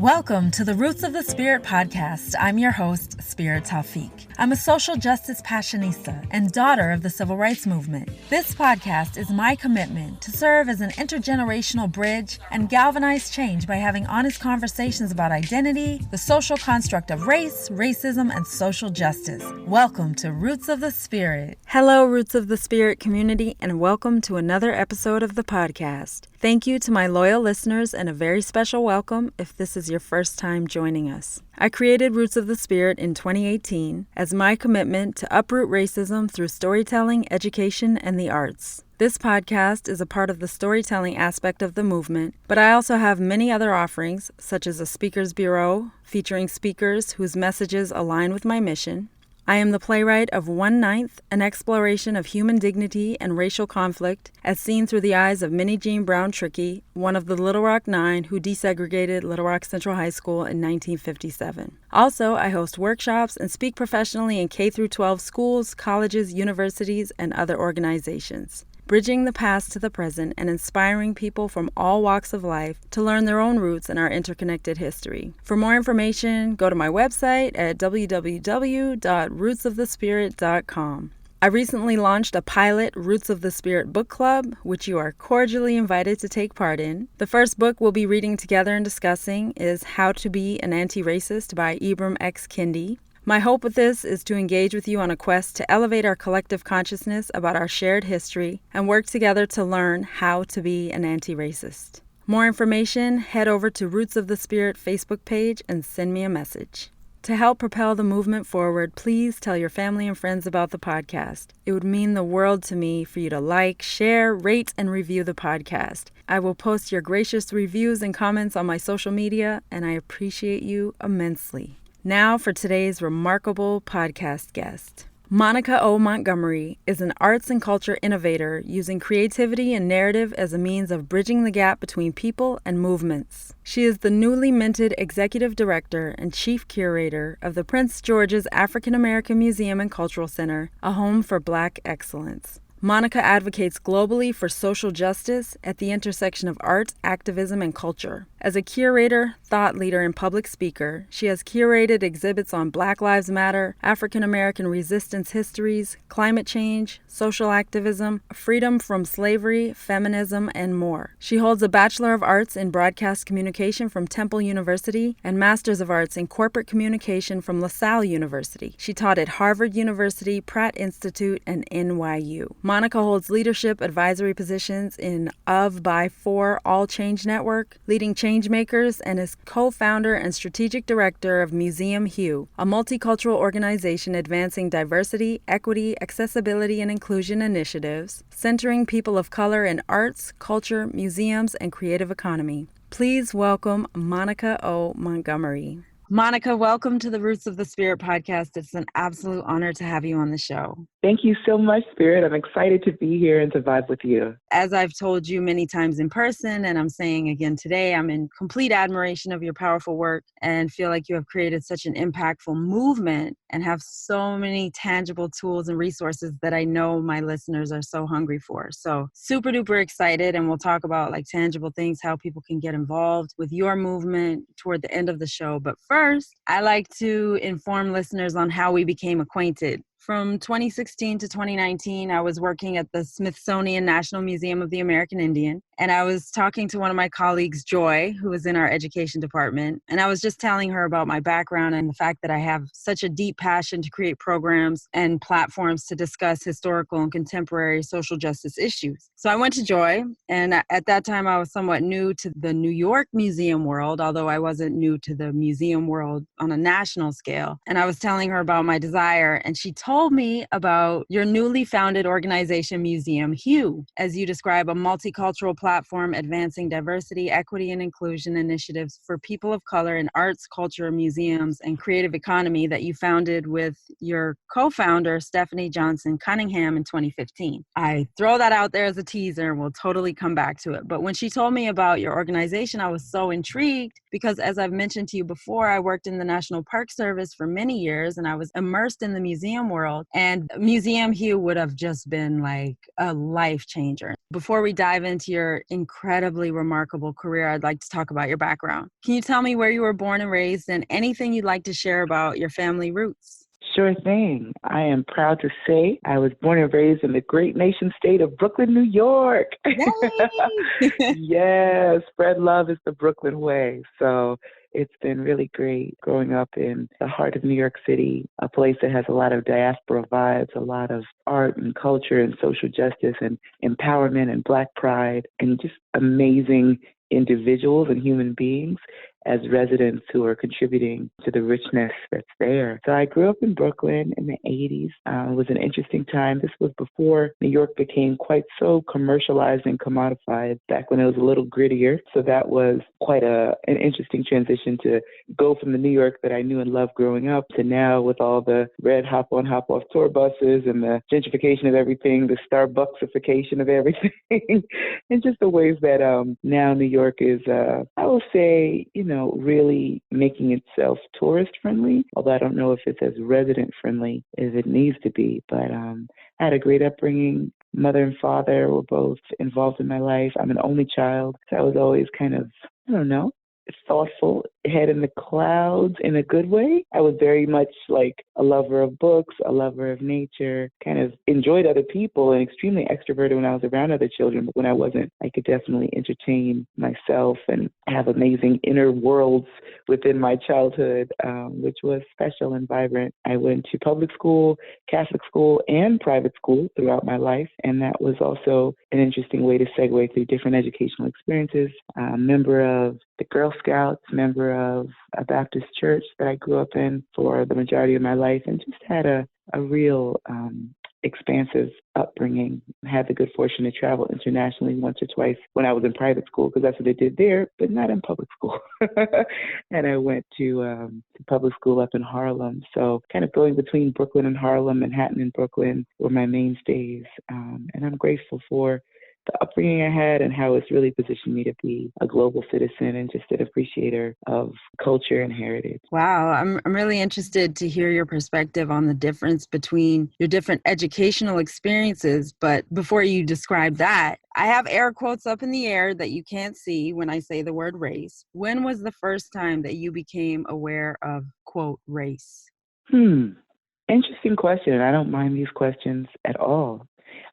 Welcome to the Roots of the Spirit podcast. I'm your host, Spirit Tawfiq. I'm a social justice passionista and daughter of the civil rights movement. This podcast is my commitment to serve as an intergenerational bridge and galvanize change by having honest conversations about identity, the social construct of race, racism, and social justice. Welcome to Roots of the Spirit. Hello, Roots of the Spirit community, and welcome to another episode of the podcast. Thank you to my loyal listeners and a very special welcome if this is your first time joining us. I created Roots of the Spirit in 2018 as my commitment to uproot racism through storytelling, education, and the arts. This podcast is a part of the storytelling aspect of the movement, but I also have many other offerings, such as a speakers bureau featuring speakers whose messages align with my mission. I am the playwright of 1/9, an exploration of human dignity and racial conflict as seen through the eyes of Minnie Jean Brown Trickey, one of the Little Rock Nine who desegregated Little Rock Central High School in 1957. Also, I host workshops and speak professionally in K-12 schools, colleges, universities, and other organizations, bridging the past to the present and inspiring people from all walks of life to learn their own roots in our interconnected history. For more information, go to my website at www.rootsofthespirit.com. I recently launched a pilot Roots of the Spirit book club, which you are cordially invited to take part in. The first book we'll be reading together and discussing is How to Be an Anti-Racist by Ibram X. Kendi. My hope with this is to engage with you on a quest to elevate our collective consciousness about our shared history and work together to learn how to be an anti-racist. More information, head over to Roots of the Spirit Facebook page and send me a message. To help propel the movement forward, please tell your family and friends about the podcast. It would mean the world to me for you to like, share, rate, and review the podcast. I will post your gracious reviews and comments on my social media, and I appreciate you immensely. Now for today's remarkable podcast guest. Monica O. Montgomery is an arts and culture innovator using creativity and narrative as a means of bridging the gap between people and movements. She is the newly minted executive director and chief curator of the Prince George's African American Museum and Cultural Center, a home for Black excellence. Monica advocates globally for social justice at the intersection of art, activism, and culture. As a curator, thought leader, and public speaker, she has curated exhibits on Black Lives Matter, African American Resistance Histories, climate change, social activism, freedom from slavery, feminism, and more. She holds a Bachelor of Arts in Broadcast Communication from Temple University and Masters of Arts in Corporate Communication from LaSalle University. She taught at Harvard University, Pratt Institute, and NYU. Monica holds leadership advisory positions in OfByFor All Change Network, leading Changemakers, and is co-founder and strategic director of Museum Hue, a multicultural organization advancing diversity, equity, accessibility, and inclusion initiatives, centering people of color in arts, culture, museums, and creative economy. Please welcome Monica O. Montgomery. Monica, welcome to the Roots of the Spirit podcast. It's an absolute honor to have you on the show. Thank you so much, Spirit. I'm excited to be here and to vibe with you. As I've told you many times in person, and I'm saying again today, I'm in complete admiration of your powerful work and feel like you have created such an impactful movement and have so many tangible tools and resources that I know my listeners are so hungry for. So super duper excited, and we'll talk about like tangible things, how people can get involved with your movement toward the end of the show. But first, I like to inform listeners on how we became acquainted. From 2016 to 2019, I was working at the Smithsonian National Museum of the American Indian, and I was talking to one of my colleagues, Joy, who was in our education department, and I was just telling her about my background and the fact that I have such a deep passion to create programs and platforms to discuss historical and contemporary social justice issues. So I went to Joy, and at that time I was somewhat new to the New York museum world, although I wasn't new to the museum world on a national scale. And I was telling her about my desire, and she told me about your newly founded organization, Museum Hue, as you describe a multicultural platform advancing diversity, equity, and inclusion initiatives for people of color in arts, culture, museums, and creative economy that you founded with your co-founder, Stephanie Johnson Cunningham, in 2015. I throw that out there as a teaser, and we'll totally come back to it. But when she told me about your organization, I was so intrigued because, as I've mentioned to you before, I worked in the National Park Service for many years, and I was immersed in the museum world world. And Museum Hue would have just been like a life changer. Before we dive into your incredibly remarkable career, I'd like to talk about your background. Can you tell me where you were born and raised and anything you'd like to share about your family roots? Sure thing. I am proud to say I was born and raised in the great nation state of Brooklyn, New York. Yay! Yes, spread love is the Brooklyn way. So it's been really great growing up in the heart of New York City, a place that has a lot of diaspora vibes, a lot of art and culture and social justice and empowerment and Black pride and just amazing individuals and human beings as residents who are contributing to the richness that's there. So I grew up in Brooklyn in the 80s. It was an interesting time. This was before New York became quite so commercialized and commodified, back when it was a little grittier. So that was quite an interesting transition to go from the New York that I knew and loved growing up to now with all the red hop-on, hop-off tour buses and the gentrification of everything, the Starbucksification of everything, and just the ways that now New York is, I will say, really making itself tourist friendly, although I don't know if it's as resident friendly as it needs to be. But I had a great upbringing. Mother and father were both involved in my life. I'm an only child, so I was always kind of, thoughtful, head in the clouds in a good way. I was very much like a lover of books, a lover of nature, kind of enjoyed other people and extremely extroverted when I was around other children. But when I wasn't, I could definitely entertain myself and have amazing inner worlds within my childhood, which was special and vibrant. I went to public school, Catholic school, and private school throughout my life. And that was also an interesting way to segue through different educational experiences. Member of the Girl Scouts, member of a Baptist church that I grew up in for the majority of my life, and just had a real expansive upbringing. Had the good fortune to travel internationally once or twice when I was in private school, because that's what they did there, but not in public school. And I went to public school up in Harlem. So kind of going between Brooklyn and Harlem, Manhattan and Brooklyn were my mainstays. And I'm grateful for the upbringing I had and how it's really positioned me to be a global citizen and just an appreciator of culture and heritage. Wow, I'm really interested to hear your perspective on the difference between your different educational experiences. But before you describe that, I have air quotes up in the air that you can't see when I say the word race. When was the first time that you became aware of, quote, race? Interesting question. I don't mind these questions at all.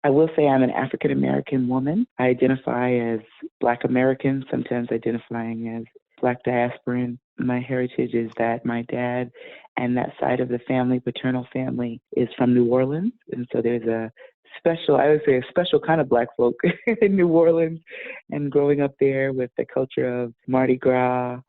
I will say I'm an African American woman. I identify as Black American, sometimes identifying as Black diasporan. My heritage is that my dad and that side of the family, paternal family, is from New Orleans. And so there's a special kind of Black folk in New Orleans. And growing up there with the culture of Mardi Gras,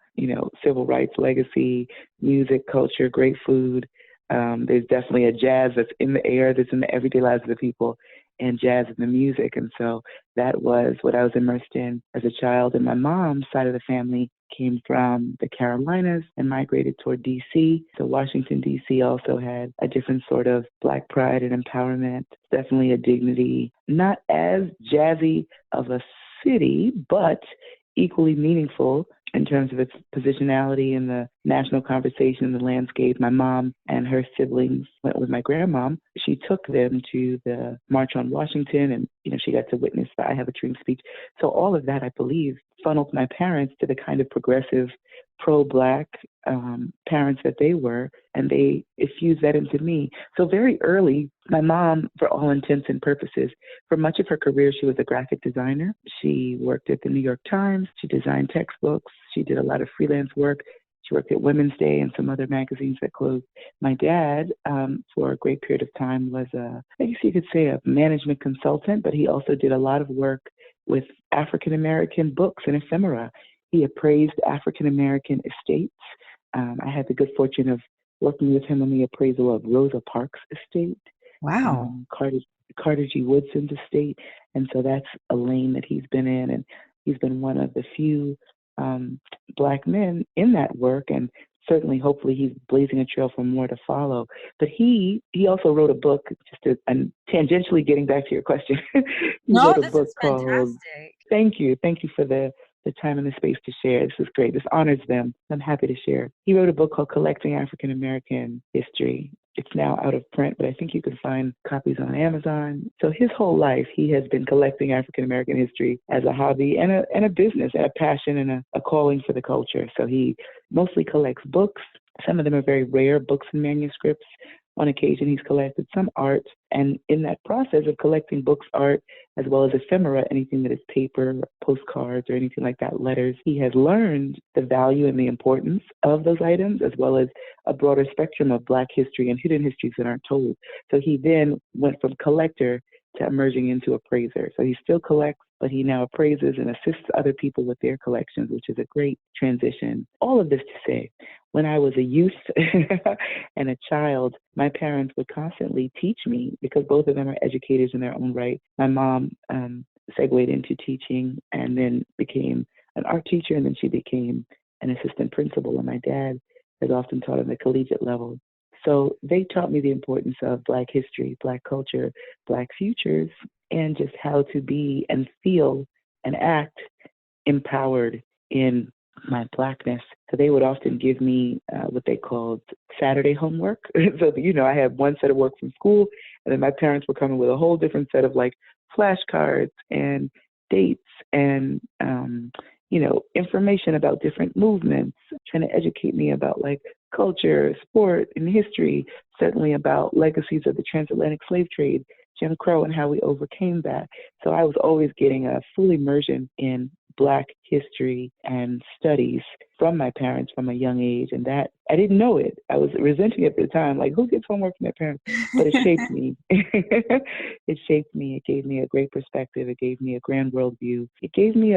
civil rights legacy, music, culture, great food. There's definitely a jazz that's in the air, that's in the everyday lives of the people, and jazz in the music. And so that was what I was immersed in as a child. And my mom's side of the family came from the Carolinas and migrated toward D.C. So Washington, D.C. also had a different sort of Black pride and empowerment, definitely a dignity, not as jazzy of a city, but equally meaningful in terms of its positionality in the national conversation, the landscape. My mom and her siblings went with my grandmom. She took them to the March on Washington, and she got to witness the I Have a Dream speech. So all of that, I believe, funneled my parents to the kind of progressive, pro-Black parents that they were, and they infused that into me. So very early, my mom, for all intents and purposes, for much of her career, she was a graphic designer. She worked at the New York Times. She designed textbooks. She did a lot of freelance work. She worked at Women's Day and some other magazines that closed. My dad, for a great period of time, was I guess you could say a management consultant, but he also did a lot of work with African-American books and ephemera. He appraised African-American estates. I had the good fortune of working with him on the appraisal of Rosa Parks' estate. Wow. Carter G. Woodson's estate. And so that's a lane that he's been in. And he's been one of the few Black men in that work. And certainly, hopefully, he's blazing a trail for more to follow. But he also wrote a book, and tangentially getting back to your question, he wrote a book called, fantastic. Thank you for the time and the space to share. This is great. This honors them. I'm happy to share. He wrote a book called Collecting African American History. It's now out of print, but I think you can find copies on Amazon. So his whole life, he has been collecting African American history as a hobby and a business, and a passion and a calling for the culture. So he mostly collects books. Some of them are very rare books and manuscripts. On occasion, he's collected some art. And in that process of collecting books, art, as well as ephemera, anything that is paper, postcards, or anything like that, letters, he has learned the value and the importance of those items, as well as a broader spectrum of Black history and hidden histories that aren't told. So he then went from collector to emerging into appraiser. So he still collects, but he now appraises and assists other people with their collections, which is a great transition. All of this to say, when I was a youth and a child, my parents would constantly teach me, because both of them are educators in their own right. My mom segued into teaching and then became an art teacher, and then she became an assistant principal. And my dad has often taught on the collegiate level. So they taught me the importance of Black history, Black culture, Black futures, and just how to be and feel and act empowered in my Blackness. So they would often give me what they called Saturday homework. So, I had one set of work from school, and then my parents were coming with a whole different set of like flashcards and dates and, information about different movements, trying to educate me about like culture, sport, and history, certainly about legacies of the transatlantic slave trade, Jim Crow, and how we overcame that. So I was always getting a full immersion in Black history and studies from my parents from a young age. And that, I didn't know it. I was resenting it at the time, like, who gets homework from their parents? But it shaped me. It shaped me. It gave me a great perspective. It gave me a grand worldview. It gave me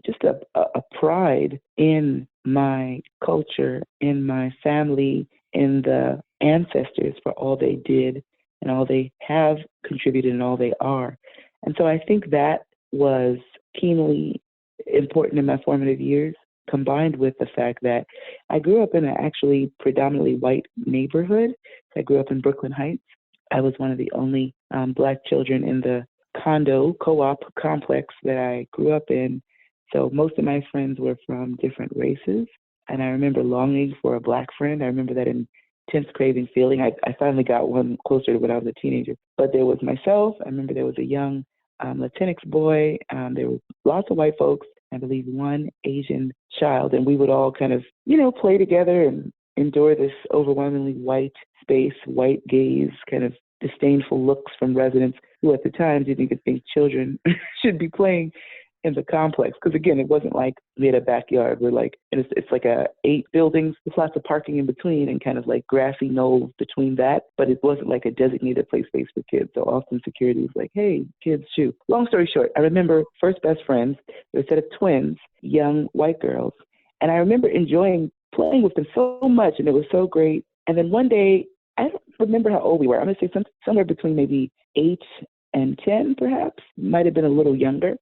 just a pride in my culture, in my family, in the ancestors for all they did and all they have contributed and all they are. And so I think that was keenly important in my formative years, combined with the fact that I grew up in an actually predominantly white neighborhood. I grew up in Brooklyn Heights. I was one of the only Black children in the condo co-op complex that I grew up in. So most of my friends were from different races. And I remember longing for a Black friend. I remember that intense craving feeling. I finally got one closer to when I was a teenager. But there was myself. I remember there was a young Latinx boy. There were lots of white folks. I believe one Asian child. And we would all kind of, play together and endure this overwhelmingly white space, white gaze, kind of disdainful looks from residents who at the time didn't even think children should be playing in the complex. Because again, it wasn't like we had a backyard. We're like, and it's like 8 buildings. There's lots of parking in between and kind of like grassy knolls between that. But it wasn't like a designated play space for kids. So often security was like, hey, kids, shoot. Long story short, I remember first best friends, there was a set of twins, young white girls. And I remember enjoying playing with them so much, and it was so great. And then one day, I don't remember how old we were. I'm going to say somewhere between maybe 8 and 10, perhaps. Might have been a little younger.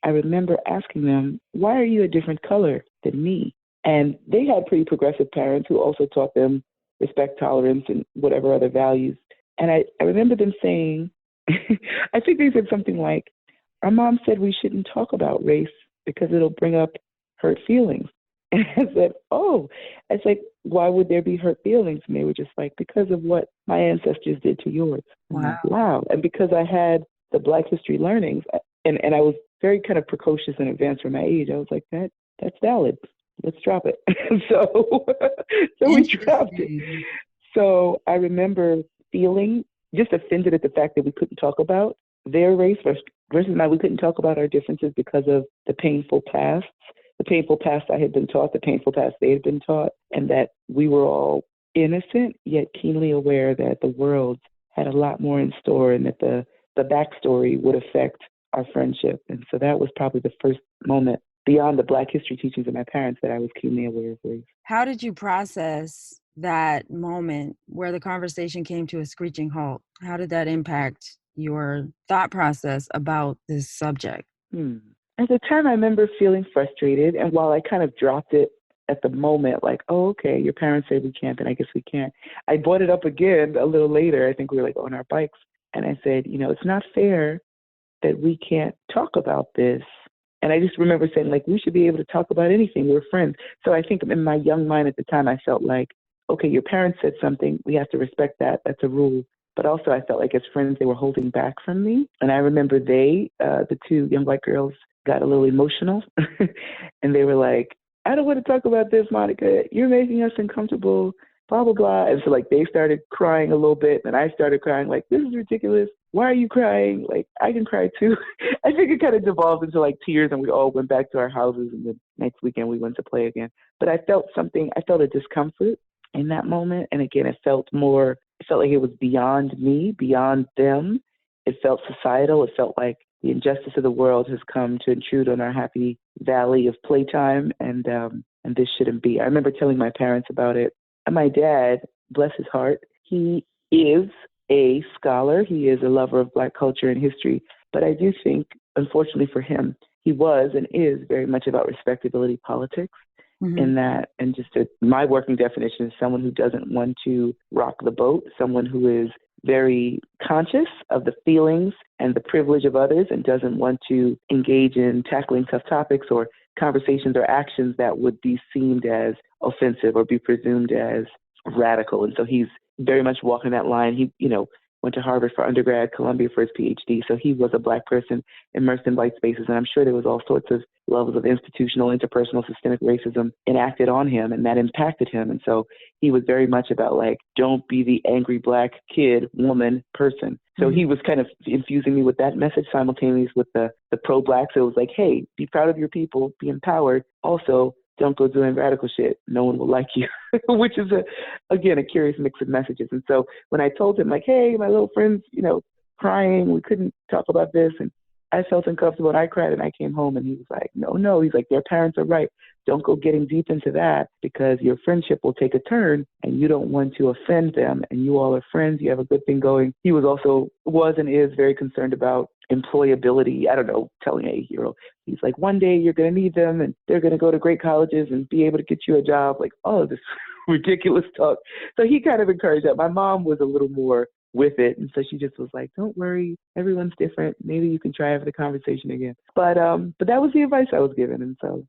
I remember asking them, why are you a different color than me? And they had pretty progressive parents who also taught them respect, tolerance, and whatever other values. And I remember them saying, I think they said something like, our mom said we shouldn't talk about race because it'll bring up hurt feelings. And I said, oh, it's like, why would there be hurt feelings? And they were just like, because of what my ancestors did to yours. Wow. I'm like, wow. And because I had the Black history learnings, and I was very kind of precocious and advanced for my age, I was like, that's valid. Let's drop it. so we dropped it. So I remember feeling just offended at the fact that we couldn't talk about their race versus mine. We couldn't talk about our differences because of the painful past I had been taught, the painful past they had been taught, and that we were all innocent, yet keenly aware that the world had a lot more in store and that the backstory would affect our friendship. And so that was probably the first moment beyond the Black history teachings of my parents that I was keenly aware of race. How did you process that moment where the conversation came to a screeching halt? How did that impact your thought process about this subject? At the time, I remember feeling frustrated. And while I kind of dropped it at the moment, like, oh, okay, your parents say we can't, then I guess we can't. I brought it up again a little later. I think we were like on our bikes. And I said, it's not fair that we can't talk about this. And I just remember saying, like, we should be able to talk about anything. We're friends. So I think in my young mind at the time, I felt like, okay, your parents said something, we have to respect that. That's a rule. But also, I felt like as friends, they were holding back from me. And I remember the two young white girls, got a little emotional. And they were like, I don't want to talk about this, Monica. You're making us uncomfortable, blah, blah, blah. And so, like, they started crying a little bit. And I started crying, like, this is ridiculous. Why are you crying? Like, I can cry too. I think it kind of devolved into like tears, and we all went back to our houses. And the next weekend, we went to play again. But I felt a discomfort in that moment. And again, it felt like it was beyond me, beyond them. It felt societal. It felt like the injustice of the world has come to intrude on our happy valley of playtime, and this shouldn't be. I remember telling my parents about it. And my dad, bless his heart, he is a scholar. He is a lover of Black culture and history. But I do think, unfortunately for him, he was and is very much about respectability politics. In that, and my working definition is someone who doesn't want to rock the boat, someone who is very conscious of the feelings and the privilege of others and doesn't want to engage in tackling tough topics or conversations or actions that would be deemed as offensive or be presumed as radical. And so he's very much walking that line. He, went to Harvard for undergrad, Columbia for his PhD. So he was a Black person immersed in white spaces. And I'm sure there was all sorts of levels of institutional, interpersonal, systemic racism enacted on him, and that impacted him. And so he was very much about like, don't be the angry Black kid, woman, person. So he was kind of infusing me with that message simultaneously with the pro-Black. So it was like, hey, be proud of your people, be empowered. Also, don't go doing radical shit. No one will like you, which is, again, a curious mix of messages. And so when I told him, like, hey, my little friend's, crying, we couldn't talk about this, and I felt uncomfortable, and I cried, and I came home, and he was like, no. He's like, their parents are right. Don't go getting deep into that, because your friendship will take a turn, and you don't want to offend them, and you all are friends. You have a good thing going. He was and is very concerned about employability. I don't know, telling an 8-year-old. He's like, one day you're going to need them, and they're going to go to great colleges and be able to get you a job. Like, oh, this ridiculous talk. So he kind of encouraged that. My mom was a little more with it, and so she just was like, don't worry, everyone's different. Maybe you can try having the conversation again. But that was the advice I was given. And so,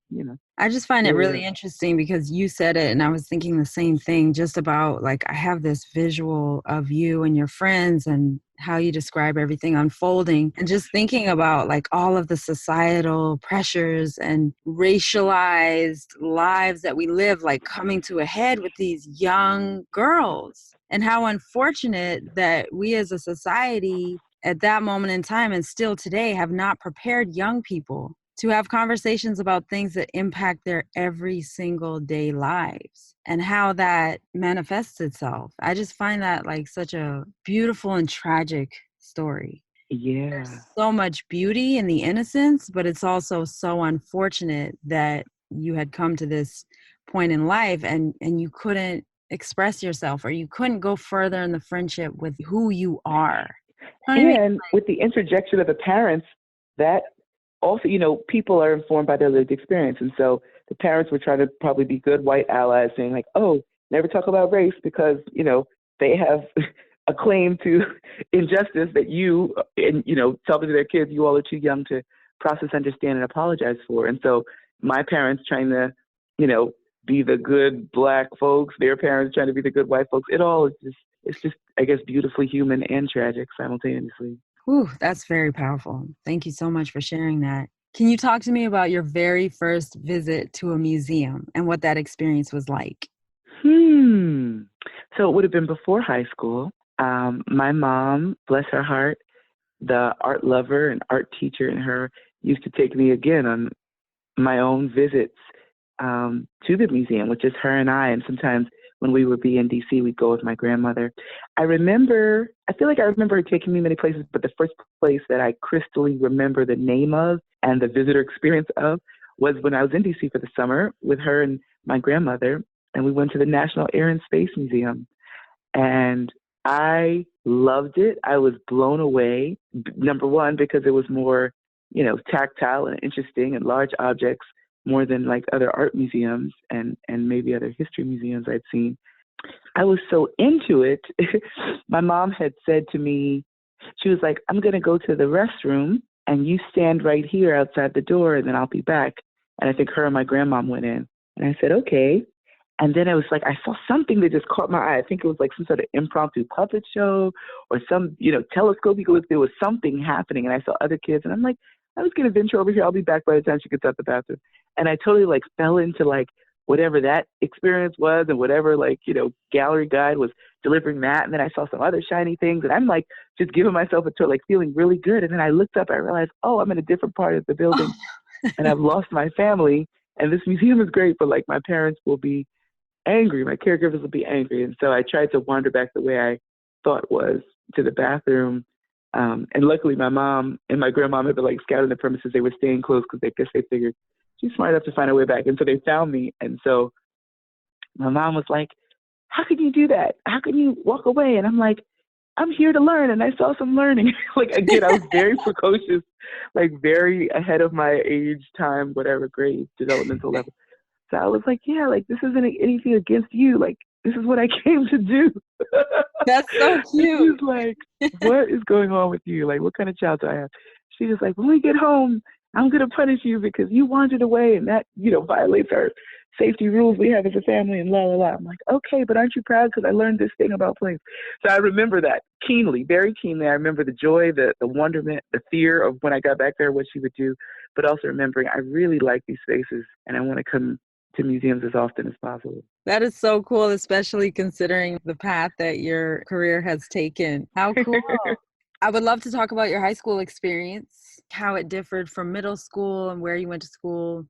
I just find it really interesting because you said it and I was thinking the same thing, just about like, I have this visual of you and your friends and how you describe everything unfolding, and just thinking about like all of the societal pressures and racialized lives that we live, like coming to a head with these young girls, and how unfortunate that we as a society at that moment in time and still today have not prepared young people to have conversations about things that impact their every single day lives and how that manifests itself. I just find that like such a beautiful and tragic story. Yeah. There's so much beauty in the innocence, but it's also so unfortunate that you had come to this point in life and you couldn't express yourself, or you couldn't go further in the friendship with who you are. And with the interjection of the parents, that also, people are informed by their lived experience. And so the parents were trying to probably be good white allies, saying like, oh, never talk about race because, they have a claim to injustice that you, and, talking to their kids, you all are too young to process, understand, and apologize for. And so my parents trying to, be the good Black folks, their parents trying to be the good white folks, it's just, I guess, beautifully human and tragic simultaneously. Ooh, that's very powerful. Thank you so much for sharing that. Can you talk to me about your very first visit to a museum and what that experience was like? So it would have been before high school. My mom, bless her heart, the art lover and art teacher in her, used to take me again on my own visits to the museum, which is her and I. And sometimes when we would be in DC, we'd go with my grandmother. I feel like I remember her taking me many places, but the first place that I crystally remember the name of and the visitor experience of was when I was in DC for the summer with her and my grandmother, and we went to the National Air and Space Museum. And I loved it. I was blown away, number one, because it was more, tactile and interesting and large objects, more than like other art museums and maybe other history museums I'd seen. I was so into it. My mom had said to me, she was like, I'm going to go to the restroom and you stand right here outside the door and then I'll be back. And I think her and my grandmom went in. And I said, okay. And then it was like, I saw something that just caught my eye. I think it was like some sort of impromptu puppet show or some, telescope. There was something happening. And I saw other kids and I'm like, I was going to venture over here. I'll be back by the time she gets out the bathroom. And I totally like fell into like whatever that experience was and whatever gallery guide was delivering that. And then I saw some other shiny things and I'm like just giving myself a tour, like feeling really good. And then I looked up, I realized, oh, I'm in a different part of the building and I've lost my family. And this museum is great, but like my parents will be angry. My caregivers will be angry. And so I tried to wander back the way I thought was to the bathroom. And luckily my mom and my grandmom had been like scouting the premises. They were staying close because I guess they figured she's smart enough to find her way back. And so they found me. And so my mom was like, how can you do that? How can you walk away? And I'm like, I'm here to learn. And I saw some learning. Like, again, I was very precocious, like very ahead of my age, time, whatever grade, developmental level. So I was like, yeah, like this isn't anything against you. Like, this is what I came to do. That's so cute. She's like, what is going on with you? Like, what kind of child do I have? She was like, when we get home, I'm going to punish you because you wandered away and that, violates our safety rules we have as a family and la, la, la. I'm like, okay, but aren't you proud because I learned this thing about place? So I remember that keenly, very keenly. I remember the joy, the wonderment, the fear of when I got back there, what she would do, but also remembering I really like these spaces and I want to come to museums as often as possible. That is so cool, especially considering the path that your career has taken. How cool. I would love to talk about your high school experience, how it differed from middle school and where you went to school.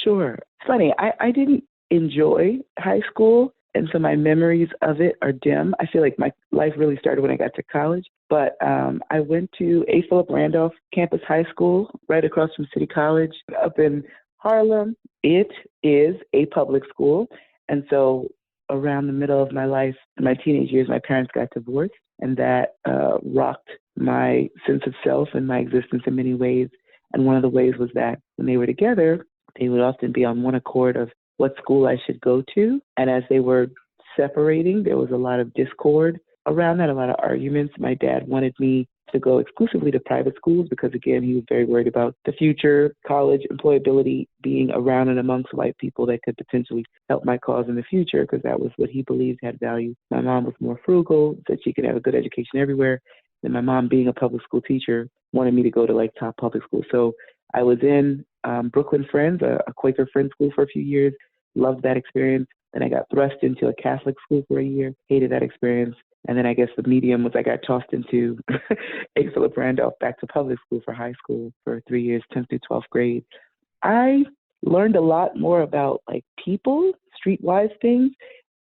Sure. It's funny. I didn't enjoy high school, and so my memories of it are dim. I feel like my life really started when I got to college. But I went to A. Philip Randolph Campus High School right across from City College up in Harlem. It is a public school. And so around the middle of my life, in my teenage years, my parents got divorced, and that rocked my sense of self and my existence in many ways. And one of the ways was that when they were together, they would often be on one accord of what school I should go to. And as they were separating, there was a lot of discord around that, a lot of arguments. My dad wanted me to go exclusively to private schools because, again, he was very worried about the future, college, employability, being around and amongst white people that could potentially help my cause in the future because that was what he believed had value. My mom was more frugal, said she could have a good education everywhere. And my mom, being a public school teacher, wanted me to go to like top public schools. So I was in Brooklyn Friends, a Quaker Friends school for a few years, loved that experience. Then I got thrust into a Catholic school for a year, hated that experience. And then I guess the medium was I got tossed into A. Philip Randolph back to public school for high school for 3 years, 10th through 12th grade. I learned a lot more about like people, streetwise things.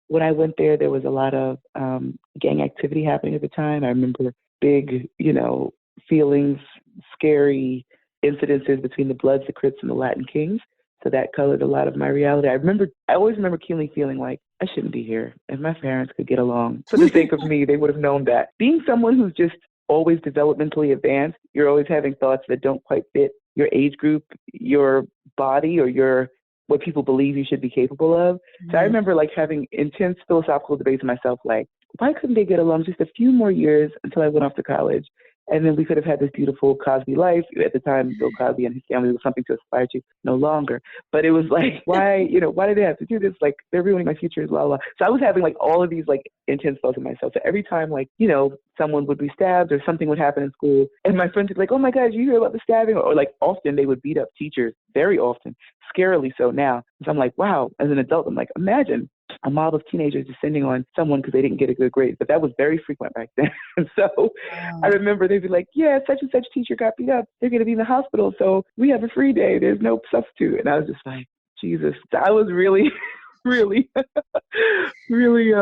When I went there, there was a lot of gang activity happening at the time. I remember big, feelings, scary incidences between the Bloods, the Crips, and the Latin Kings. So that colored a lot of my reality. I always remember keenly feeling like I shouldn't be here. If my parents could get along for the sake of me, they would have known that. Being someone who's just always developmentally advanced, you're always having thoughts that don't quite fit your age group, your body, or what people believe you should be capable of. Mm-hmm. So I remember like having intense philosophical debates with myself, like, why couldn't they get along just a few more years until I went off to college? And then we could have had this beautiful Cosby life. At the time, Bill Cosby and his family was something to aspire to, no longer. But it was like, why do they have to do this? Like, they're ruining my future, blah, blah. So I was having like all of these like intense thoughts in myself. So every time like, someone would be stabbed or something would happen in school, and my friends would be like, oh my God, did you hear about the stabbing? Or like often they would beat up teachers, very often, scarily so now. So I'm like, wow, as an adult, I'm like, imagine a mob of teenagers descending on someone because they didn't get a good grade. But that was very frequent back then. And so I remember they'd be like, yeah, such and such teacher got beat up. They're going to be in the hospital. So we have a free day. There's no substitute. And I was just like, Jesus. So I was really, really, really,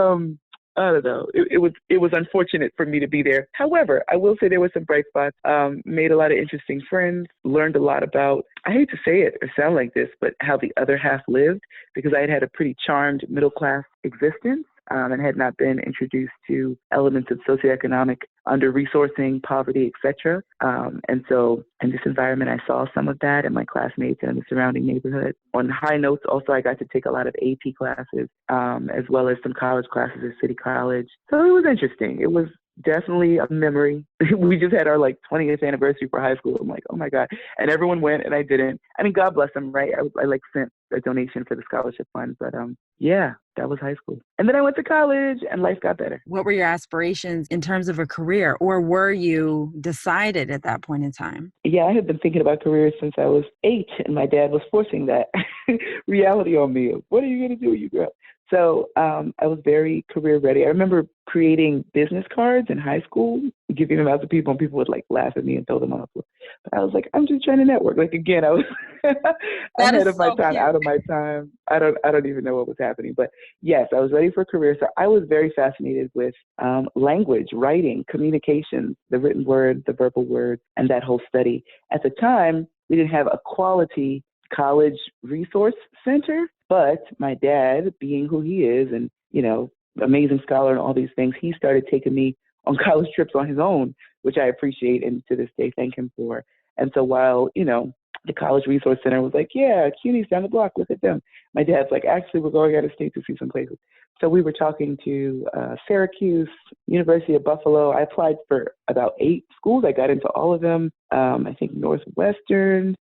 I don't know. It was unfortunate for me to be there. However, I will say there were some bright spots. Made a lot of interesting friends. Learned a lot about, I hate to say it or sound like this, but how the other half lived, because I had a pretty charmed middle class existence. And had not been introduced to elements of socioeconomic under-resourcing, poverty, etc. And so in this environment, I saw some of that in my classmates and in the surrounding neighborhood. On high notes, also, I got to take a lot of AP classes, as well as some college classes at City College. So it was interesting. It was definitely a memory. We just had our 20th anniversary for high school. I'm like, oh my God. And everyone went and I didn't. I mean, God bless them, right? I sent a donation for the scholarship fund, but yeah, that was high school. And then I went to college and life got better. What were your aspirations in terms of a career, or were you decided at that point in time? Yeah, I had been thinking about careers since I was 8, and my dad was forcing that reality on me. What are you going to do when you grow up? So I was very career ready. I remember creating business cards in high school, giving them out to people, and people would like laugh at me and throw them on the floor. But I was like, I'm just trying to network. Like again, I was That ahead is of my so time, cute. out of my time. I don't even know what was happening. But yes, I was ready for a career. So I was very fascinated with language, writing, communications, the written word, the verbal word, and that whole study. At the time, we didn't have a quality college resource center, but my dad, being who he is and, amazing scholar and all these things, he started taking me on college trips on his own, which I appreciate and to this day thank him for. And so while, the college resource center was like, yeah, CUNY's down the block, look at them. My dad's like, actually, we're going out of state to see some places. So we were talking to Syracuse, University of Buffalo. I applied for about 8 schools. I got into all of them. I think Northwestern,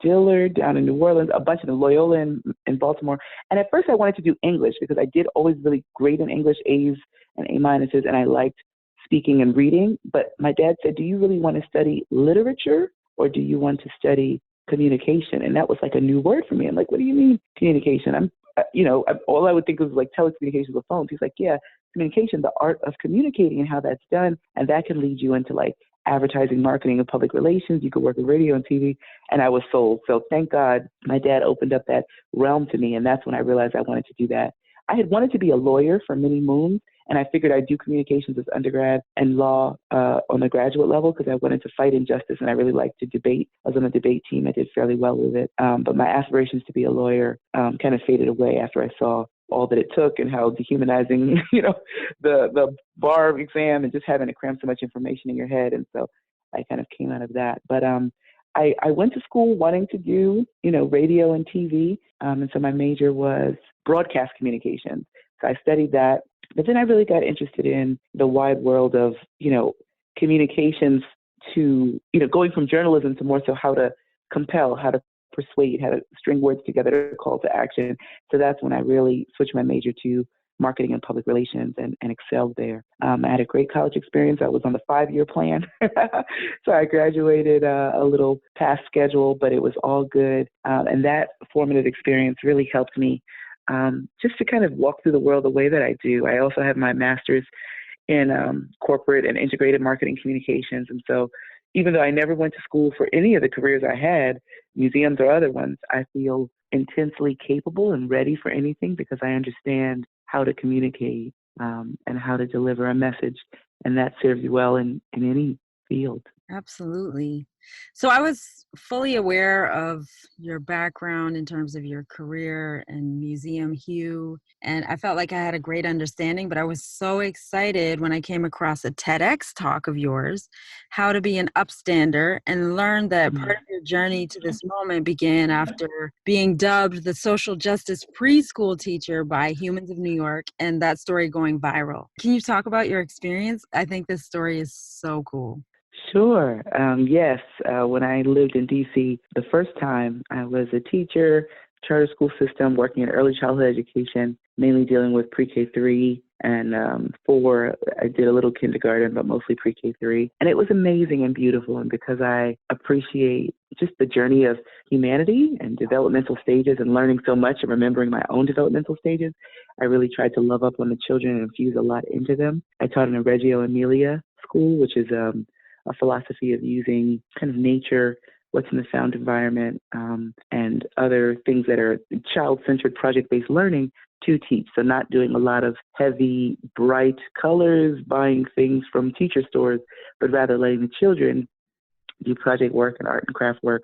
Dillard down in New Orleans, a bunch of them, Loyola in Baltimore. And at first I wanted to do English because I did always really great in English, A's and A minuses, and I liked speaking and reading. But my dad said, do you really want to study literature or do you want to study communication? And that was like a new word for me. I'm like, what do you mean communication? All I would think was like telecommunications with phones. He's like, yeah, communication, the art of communicating and how that's done. And that can lead you into like advertising, marketing, and public relations. You could work with radio and TV. And I was sold. So thank God my dad opened up that realm to me. And that's when I realized I wanted to do that. I had wanted to be a lawyer for many moons. And I figured I'd do communications as undergrad and law on the graduate level because I wanted to fight injustice and I really liked to debate. I was on the debate team. I did fairly well with it. But my aspirations to be a lawyer kind of faded away after I saw all that it took and how dehumanizing, the bar exam and just having to cram so much information in your head. And so I kind of came out of that. But I went to school wanting to do, radio and TV. And so my major was broadcast communications. So I studied that. But then I really got interested in the wide world of, communications to, going from journalism to more so how to compel, how to persuade, how to string words together to call to action. So that's when I really switched my major to marketing and public relations and excelled there. I had a great college experience. I was on the 5-year plan. So I graduated a little past schedule, but it was all good. And that formative experience really helped me just to kind of walk through the world the way that I do. I also have my master's in corporate and integrated marketing communications. And so even though I never went to school for any of the careers I had, museums or other ones, I feel intensely capable and ready for anything because I understand how to communicate and how to deliver a message. And that serves you well in any field. Absolutely. So I was fully aware of your background in terms of your career and Museum Hue, and I felt like I had a great understanding, but I was so excited when I came across a TEDx talk of yours, How to Be an Upstander, and learned that part of your journey to this moment began after being dubbed the social justice preschool teacher by Humans of New York, and that story going viral. Can you talk about your experience? I think this story is so cool. Sure. Yes. When I lived in D.C. the first time, I was a teacher, charter school system, working in early childhood education, mainly dealing with pre-K3 and 4. I did a little kindergarten, but mostly pre-K3. And it was amazing and beautiful. And because I appreciate just the journey of humanity and developmental stages and learning so much and remembering my own developmental stages, I really tried to love up on the children and infuse a lot into them. I taught in a Reggio Emilia school, which is a philosophy of using kind of nature, what's in the sound environment, and other things that are child-centered project-based learning to teach. So not doing a lot of heavy, bright colors, buying things from teacher stores, but rather letting the children do project work and art and craft work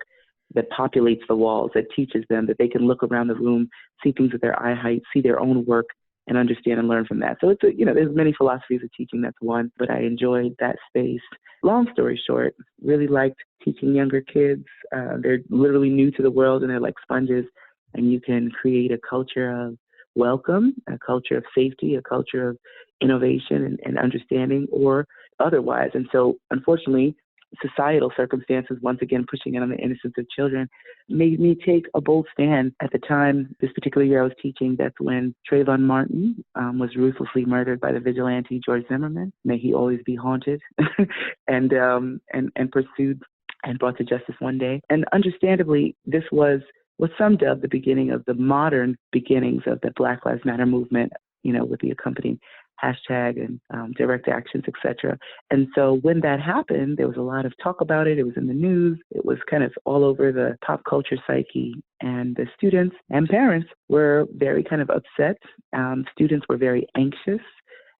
that populates the walls, that teaches them that they can look around the room, see things at their eye height, see their own work, and understand and learn from that. So it's there's many philosophies of teaching, that's one, but I enjoyed that space. Long story short, really liked teaching younger kids. They're literally new to the world and they're like sponges, and you can create a culture of welcome, a culture of safety, a culture of innovation and understanding or otherwise. And so unfortunately, societal circumstances, once again pushing it on the innocence of children, made me take a bold stand. At the time, this particular year I was teaching, that's when Trayvon Martin was ruthlessly murdered by the vigilante George Zimmerman. May he always be haunted, and pursued and brought to justice one day. And understandably, this was what some dubbed the beginning of the modern beginnings of the Black Lives Matter movement, with the accompanying hashtag and direct actions, etc. And so when that happened, there was a lot of talk about it. It was in the news. It was kind of all over the pop culture psyche. And the students and parents were very kind of upset. Students were very anxious.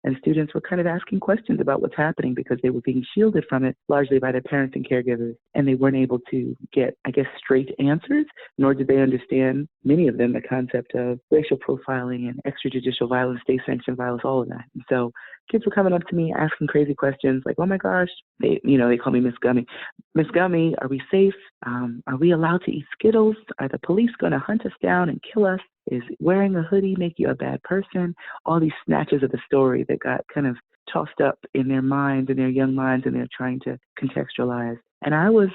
And students were kind of asking questions about what's happening because they were being shielded from it largely by their parents and caregivers. And they weren't able to get, straight answers, nor did they understand, many of them, the concept of racial profiling and extrajudicial violence, state-sanctioned violence, all of that. And so kids were coming up to me asking crazy questions like, oh my gosh, they call me Miss Gummy. Miss Gummy, are we safe? Are we allowed to eat Skittles? Are the police going to hunt us down and kill us? Is wearing a hoodie make you a bad person? All these snatches of the story that got kind of tossed up in their minds, in their young minds, and they're trying to contextualize. And I was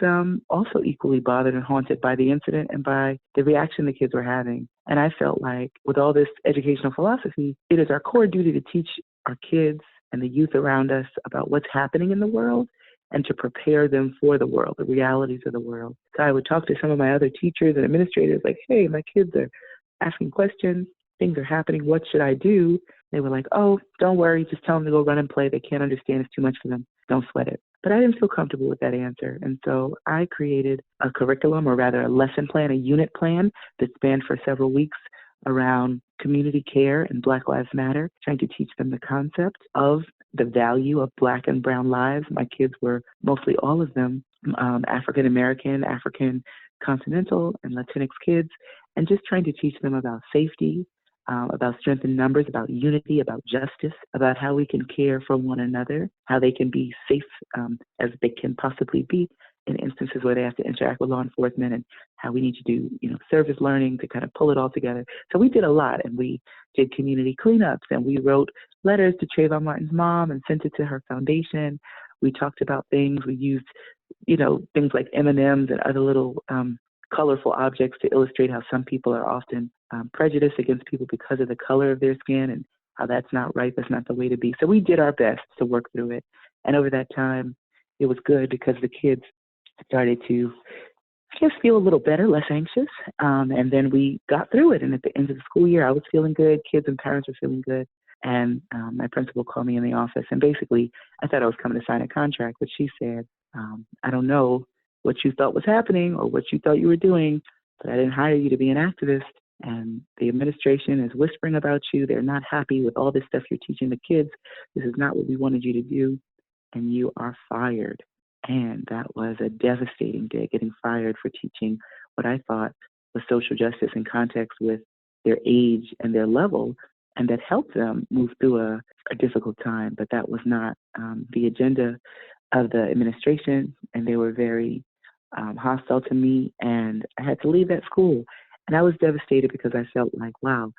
also equally bothered and haunted by the incident and by the reaction the kids were having. And I felt like with all this educational philosophy, it is our core duty to teach our kids and the youth around us about what's happening in the world and to prepare them for the world, the realities of the world. So I would talk to some of my other teachers and administrators like, hey, my kids are asking questions, things are happening, what should I do? They were like, oh, don't worry, just tell them to go run and play. They can't understand, it's too much for them. Don't sweat it. But I didn't feel comfortable with that answer. And so I created a curriculum, or rather a lesson plan, a unit plan that spanned for several weeks around community care and Black Lives Matter, trying to teach them the concept of the value of Black and brown lives. My kids were mostly all of them African American, African continental, and Latinx kids, and just trying to teach them about safety, about strength in numbers, about unity, about justice, about how we can care for one another, how they can be safe as they can possibly be in instances where they have to interact with law enforcement, and how we need to do, service learning to kind of pull it all together. So we did a lot, and we did community cleanups, and we wrote letters to Trayvon Martin's mom and sent it to her foundation. We talked about things. We used, things like M&Ms and other little colorful objects to illustrate how some people are often prejudiced against people because of the color of their skin, and how that's not right, that's not the way to be. So we did our best to work through it. And over that time, it was good because the kids started to, feel a little better, less anxious. And then we got through it. And at the end of the school year, I was feeling good. Kids and parents were feeling good. And my principal called me in the office. And basically, I thought I was coming to sign a contract, but she said, I don't know what you thought was happening or what you thought you were doing, but I didn't hire you to be an activist. And the administration is whispering about you. They're not happy with all this stuff you're teaching the kids. This is not what we wanted you to do. And you are fired. And that was a devastating day, getting fired for teaching what I thought was social justice in context with their age and their level, and that helped them move through a difficult time. But that was not the agenda of the administration, and they were very hostile to me, and I had to leave that school. And I was devastated because I felt like, wow,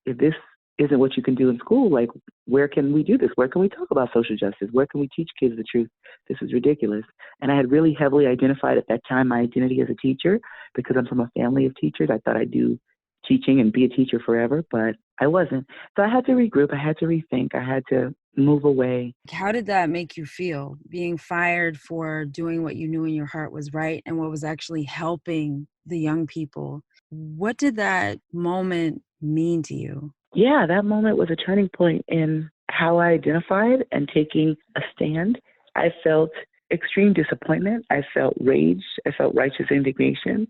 if this isn't what you can do in school, like, where can we do this? Where can we talk about social justice? Where can we teach kids the truth? This is ridiculous. And I had really heavily identified at that time my identity as a teacher because I'm from a family of teachers. I thought I'd do teaching and be a teacher forever, but I wasn't. So I had to regroup. I had to rethink. I had to move away. How did that make you feel, being fired for doing what you knew in your heart was right and what was actually helping the young people? What did that moment mean to you? Yeah, that moment was a turning point in how I identified and taking a stand. I felt extreme disappointment. I felt rage. I felt righteous indignation.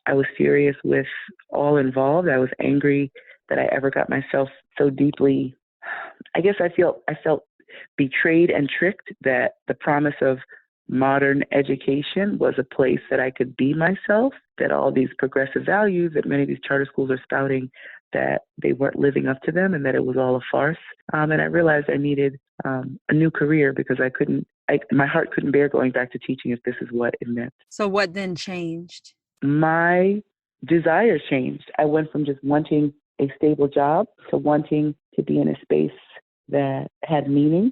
I was furious with all involved. I was angry that I ever got myself so deeply. I guess I felt betrayed and tricked that the promise of modern education was a place that I could be myself, that all these progressive values that many of these charter schools are spouting, that they weren't living up to them and that it was all a farce. And I realized I needed a new career because my heart couldn't bear going back to teaching if this is what it meant. So what then changed? My desires changed. I went from just wanting a stable job to wanting to be in a space that had meaning,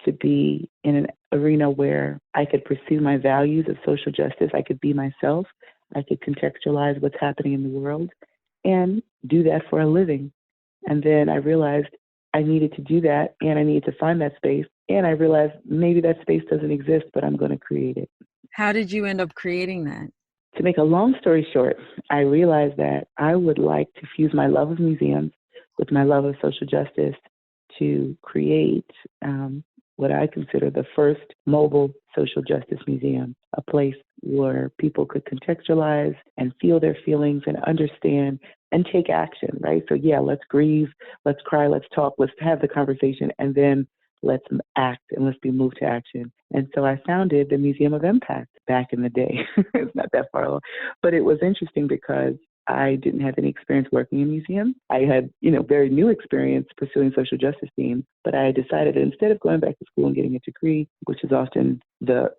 to be in an arena where I could pursue my values of social justice. I could be myself. I could contextualize what's happening in the world and do that for a living. And then I realized I needed to do that and I needed to find that space. And I realized maybe that space doesn't exist, but I'm going to create it. How did you end up creating that? To make a long story short, I realized that I would like to fuse my love of museums with my love of social justice to create what I consider the first mobile social justice museum, a place where people could contextualize and feel their feelings and understand and take action, right? So yeah, let's grieve, let's cry, let's talk, let's have the conversation, and then let's act and let's be moved to action. And so I founded the Museum of Impact back in the day. It's not that far along, but it was interesting because I didn't have any experience working in museums. I had, very new experience pursuing social justice themes, but I decided that instead of going back to school and getting a degree, which is often the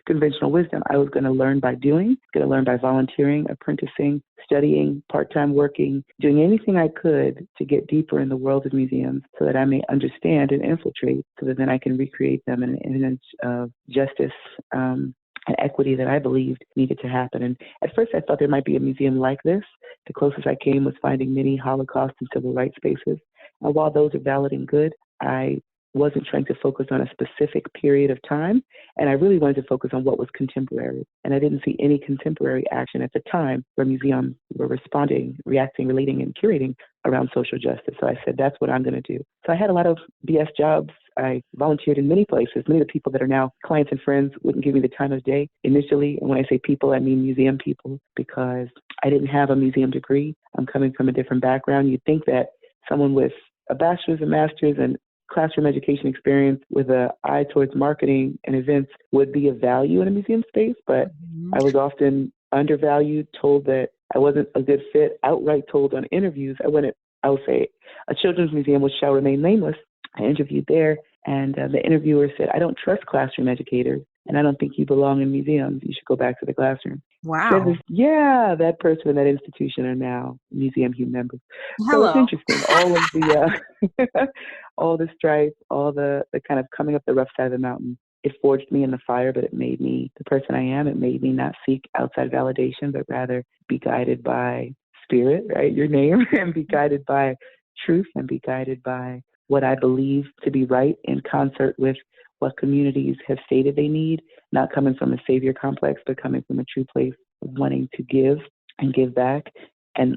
conventional wisdom, I was going to learn by doing, going to learn by volunteering, apprenticing, studying, part-time working, doing anything I could to get deeper in the world of museums so that I may understand and infiltrate so that then I can recreate them in an image of justice, and equity that I believed needed to happen. And at first I thought there might be a museum like this. The closest I came was finding many Holocaust and civil rights spaces. And while those are valid and good, I wasn't trying to focus on a specific period of time. And I really wanted to focus on what was contemporary. And I didn't see any contemporary action at the time where museums were responding, reacting, relating, and curating around social justice. So I said, that's what I'm going to do. So I had a lot of BS jobs. I volunteered in many places. Many of the people that are now clients and friends wouldn't give me the time of day initially. And when I say people, I mean museum people, because I didn't have a museum degree. I'm coming from a different background. You'd think that someone with a bachelor's, a master's, and classroom education experience with an eye towards marketing and events would be of value in a museum space, but I was often undervalued, told that I wasn't a good fit, outright told on interviews. I would say a children's museum, which shall remain nameless. I interviewed there, and the interviewer said, I don't trust classroom educators, and I don't think you belong in museums. You should go back to the classroom. Wow. That person and that institution are now Museum Hue members. Hello. So it's interesting. All of the, all the strife, all the kind of coming up the rough side of the mountain, it forged me in the fire, but it made me the person I am. It made me not seek outside validation, but rather be guided by spirit, right? Your name, and be guided by truth and be guided by what I believe to be right in concert with what communities have stated they need, not coming from a savior complex, but coming from a true place of wanting to give and give back and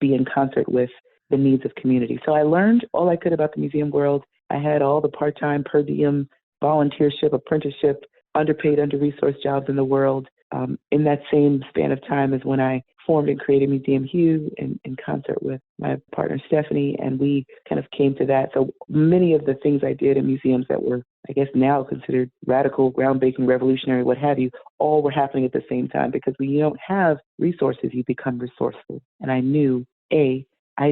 be in concert with the needs of community. So I learned all I could about the museum world. I had all the part-time, per diem, volunteership, apprenticeship, underpaid, under-resourced jobs in the world. In that same span of time as when I formed and created Museum Hue in concert with my partner Stephanie, and we kind of came to that. So many of the things I did in museums that were, I guess, now considered radical, groundbreaking, revolutionary, what have you, all were happening at the same time, because when you don't have resources, you become resourceful. And I knew, I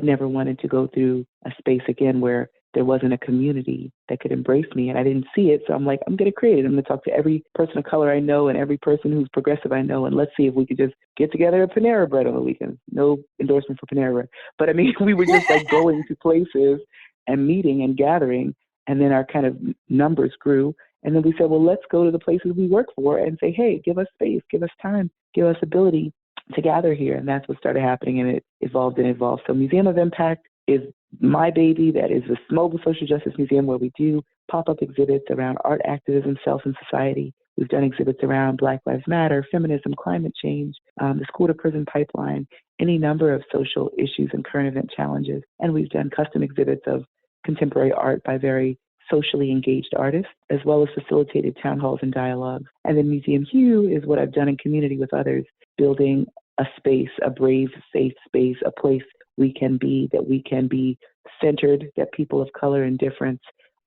never wanted to go through a space again where there wasn't a community that could embrace me, and I didn't see it. So I'm like, I'm going to create it. I'm going to talk to every person of color I know and every person who's progressive I know, and let's see if we could just get together at Panera Bread on the weekends. No endorsement for Panera Bread. But I mean, we were just like going to places and meeting and gathering, and then our kind of numbers grew. And then we said, well, let's go to the places we work for and say, hey, give us space, give us time, give us ability to gather here. And that's what started happening, and it evolved and evolved. So Museum of Impact is my baby. That is a mobile social justice museum where we do pop-up exhibits around art, activism, self, and society. We've done exhibits around Black Lives Matter, feminism, climate change, the school-to-prison pipeline, any number of social issues and current event challenges. And we've done custom exhibits of contemporary art by very socially engaged artists, as well as facilitated town halls and dialogues. And then Museum Hue is what I've done in community with others, building a space, a brave, safe space, a place we can be, that we can be centered, that people of color and difference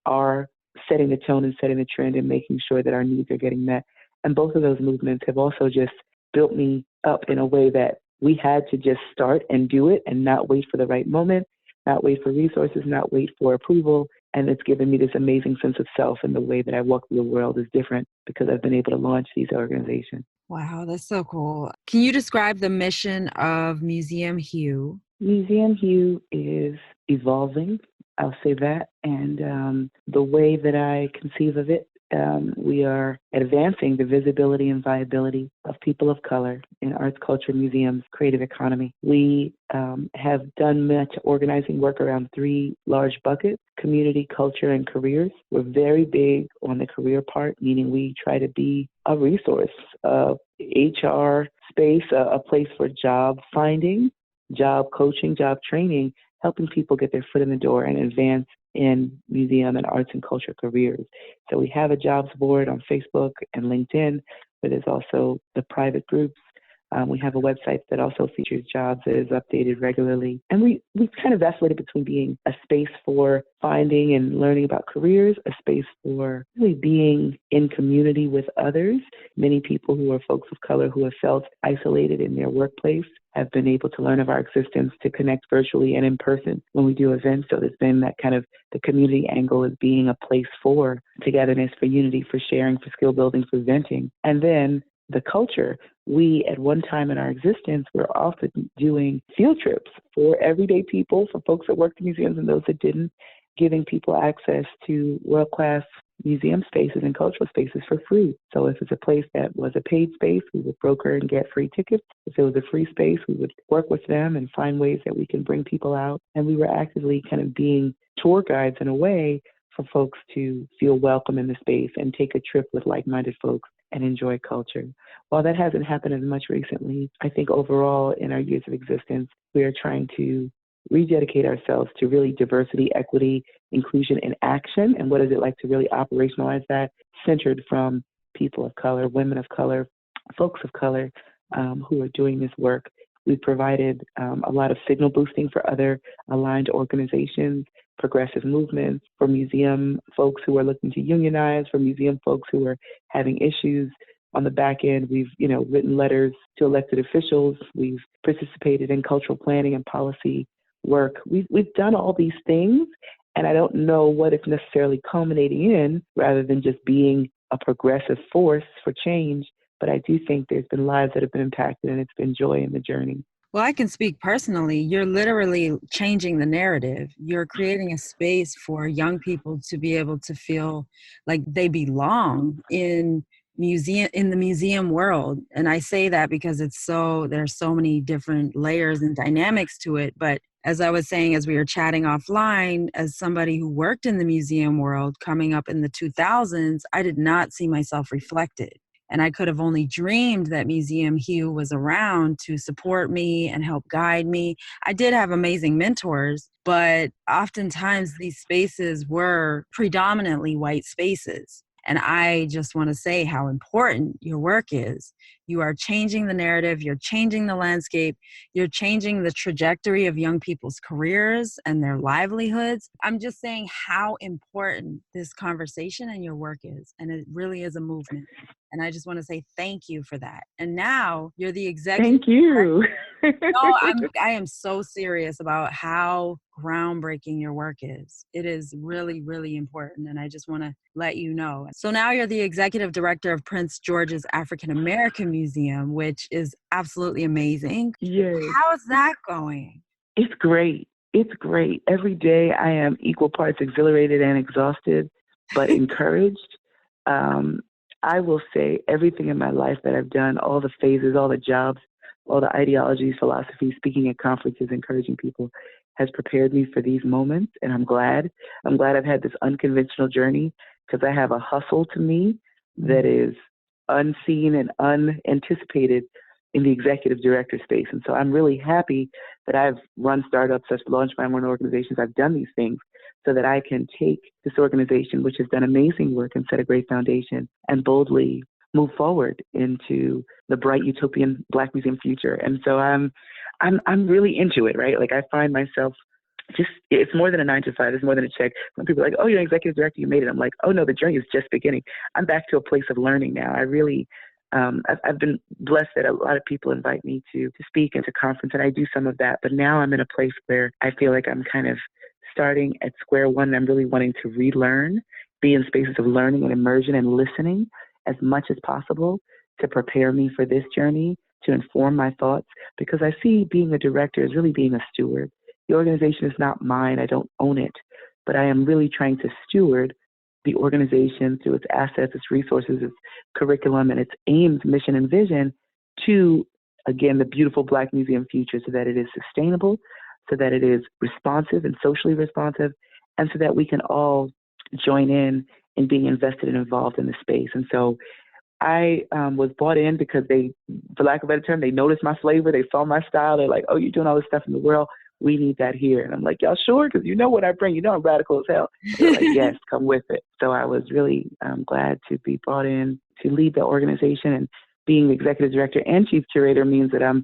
are setting the tone and setting the trend and making sure that our needs are getting met. And both of those movements have also just built me up in a way that we had to just start and do it and not wait for the right moment, not wait for resources, not wait for approval. And it's given me this amazing sense of self, and the way that I walk through the world is different because I've been able to launch these organizations. Wow, that's so cool. Can you describe the mission of Museum Hue? Museum Hue is evolving. I'll say that. And the way that I conceive of it, we are advancing the visibility and viability of people of color in arts, culture, museums, creative economy. We have done much organizing work around three large buckets: community, culture, and careers. We're very big on the career part, meaning we try to be a resource, HR space, a place for job finding, job coaching, job training, helping people get their foot in the door and advance in museum and arts and culture careers. So we have a jobs board on Facebook and LinkedIn, but there's also the private groups. We have a website that also features jobs that is updated regularly. And we kind of vacillated between being a space for finding and learning about careers, a space for really being in community with others. Many people who are folks of color who have felt isolated in their workplace have been able to learn of our existence, to connect virtually and in person when we do events. So there's been that kind of the community angle as being a place for togetherness, for unity, for sharing, for skill building, for venting. And then the culture. We, at one time in our existence, were often doing field trips for everyday people, for folks that worked in museums and those that didn't, giving people access to world-class museum spaces and cultural spaces for free. So if it's a place that was a paid space, we would broker and get free tickets. If it was a free space, we would work with them and find ways that we can bring people out. And we were actively kind of being tour guides in a way for folks to feel welcome in the space and take a trip with like-minded folks and enjoy culture. While that hasn't happened as much recently, I think overall in our years of existence, we are trying to rededicate ourselves to really diversity, equity, inclusion in action. And what is it like to really operationalize that, centered from people of color, women of color, folks of color who are doing this work. We've provided a lot of signal boosting for other aligned organizations, progressive movements, for museum folks who are looking to unionize, for museum folks who are having issues. On the back end, we've written letters to elected officials. We've participated in cultural planning and policy work. We've done all these things, and I don't know what it's necessarily culminating in, rather than just being a progressive force for change. But I do think there's been lives that have been impacted, and it's been joy in the journey. Well, I can speak personally. You're literally changing the narrative. You're creating a space for young people to be able to feel like they belong in the museum world. And I say that because there's so many different layers and dynamics to it. But as I was saying, as we were chatting offline, as somebody who worked in the museum world coming up in the 2000s, I did not see myself reflected. And I could have only dreamed that Museum Hue was around to support me and help guide me. I did have amazing mentors, but oftentimes these spaces were predominantly white spaces. And I just want to say how important your work is. You are changing the narrative, you're changing the landscape, you're changing the trajectory of young people's careers and their livelihoods. I'm just saying how important this conversation and your work is. And it really is a movement. And I just want to say thank you for that. And now you're the executive. Thank you. No, I am so serious about how groundbreaking your work is. It is really, really important. And I just want to let you know. So now you're the executive director of Prince George's African American Museum, which is absolutely amazing. Yes. How's that going? It's great. It's great. Every day I am equal parts exhilarated and exhausted, but encouraged. I will say everything in my life that I've done, all the phases, all the jobs, all the ideologies, philosophies, speaking at conferences, encouraging people, has prepared me for these moments. And I'm glad. I've had this unconventional journey, because I have a hustle to me that is unseen and unanticipated in the executive director space. And so I'm really happy that I've run startups, I've launched my own organizations, I've done these things, so that I can take this organization, which has done amazing work and set a great foundation, and boldly move forward into the bright utopian Black museum future. And so I'm really into it, right? Like I find myself it's more than a 9-to-5, it's more than a check. When people are like, oh, you're an executive director, you made it. I'm like, oh no, the journey is just beginning. I'm back to a place of learning now. I really, I've been blessed that a lot of people invite me to speak and to conference, and I do some of that. But now I'm in a place where I feel like I'm kind of starting at square one, and I'm really wanting to relearn, be in spaces of learning and immersion and listening as much as possible to prepare me for this journey, to inform my thoughts, because I see being a director as really being a steward. The organization is not mine. I don't own it. but I am really trying to steward the organization through its assets, its resources, its curriculum, and its aims, mission, and vision to, again, the beautiful Black museum future so that it is sustainable, so that it is responsive and socially responsive, and so that we can all join in being invested and involved in the space. And so I was brought in because they, for lack of a better term, they noticed my flavor. They saw my style. They're like, oh, you're doing all this stuff in the world. We need that here. And I'm like, y'all sure? Because you know what I bring. You know I'm radical as hell. They're like, yes, come with it. So I was really glad to be brought in to lead the organization. And being the executive director and chief curator means that I'm,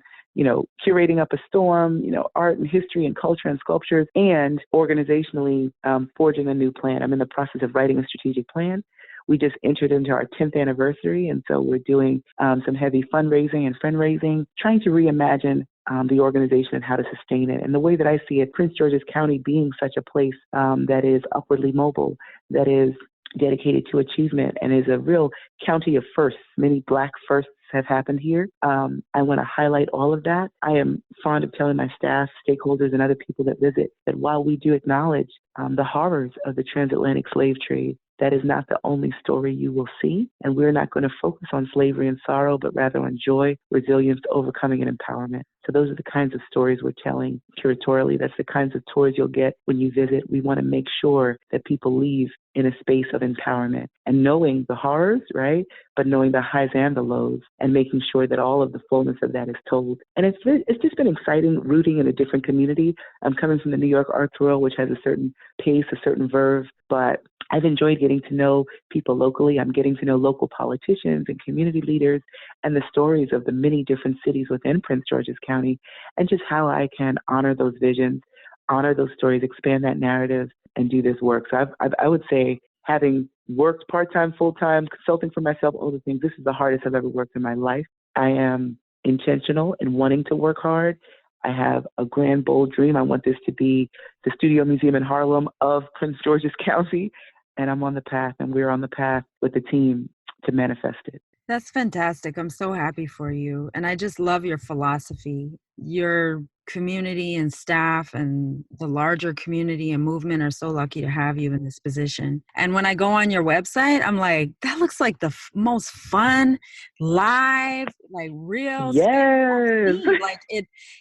curating up a storm, art and history and culture and sculptures, and organizationally forging a new plan. I'm in the process of writing a strategic plan. We just entered into our 10th anniversary, and so we're doing some heavy fundraising and fundraising, trying to reimagine the organization and how to sustain it. And the way that I see it, Prince George's County being such a place that is upwardly mobile, that is dedicated to achievement, and is a real county of firsts. Many Black firsts have happened here. I want to highlight all of that. I am fond of telling my staff, stakeholders, and other people that visit that while we do acknowledge the horrors of the transatlantic slave trade, that is not the only story you will see. And we're not going to focus on slavery and sorrow, but rather on joy, resilience, overcoming, and empowerment. So those are the kinds of stories we're telling curatorially. That's the kinds of tours you'll get when you visit. We want to make sure that people leave in a space of empowerment and knowing the horrors, right? But knowing the highs and the lows and making sure that all of the fullness of that is told. And it's just been exciting rooting in a different community. I'm coming from the New York arts world, which has a certain pace, a certain verve, but I've enjoyed getting to know people locally. I'm getting to know local politicians and community leaders and the stories of the many different cities within Prince George's County and just how I can honor those visions, honor those stories, expand that narrative, and do this work. So I would say, having worked part-time, full-time, consulting for myself, all the things, this is the hardest I've ever worked in my life. I am intentional in wanting to work hard. I have a grand, bold dream. I want this to be the Studio Museum in Harlem of Prince George's County. And I'm on the path, and we're on the path with the team to manifest it. That's fantastic. I'm so happy for you. And I just love your philosophy. Your community and staff and the larger community and movement are so lucky to have you in this position. And when I go on your website, I'm like, that looks like the most fun, live, like real. Yes. Like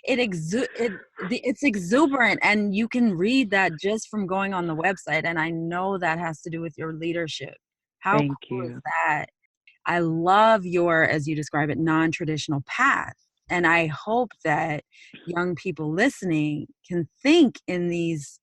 it's exuberant, and you can read that just from going on the website. And I know that has to do with your leadership. How Thank cool you. is that? I love your, as you describe it, non-traditional path. And I hope that young people listening can think in these